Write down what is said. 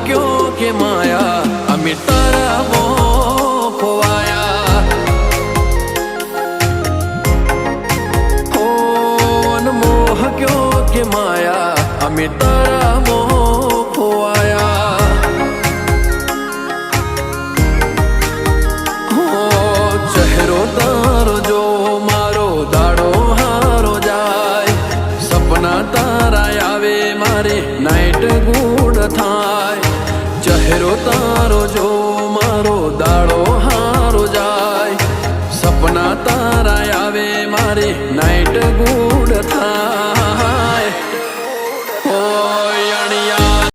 क्यों के माया अमी तारा मोह खोवाया हो मोह क्यों के माया अमी तारा मोह खोवाया हो चेहरो तारो जो मारो दाड़ो हारो जाए सपना तारा आवे मारे नाइट गुड थाय चेहरो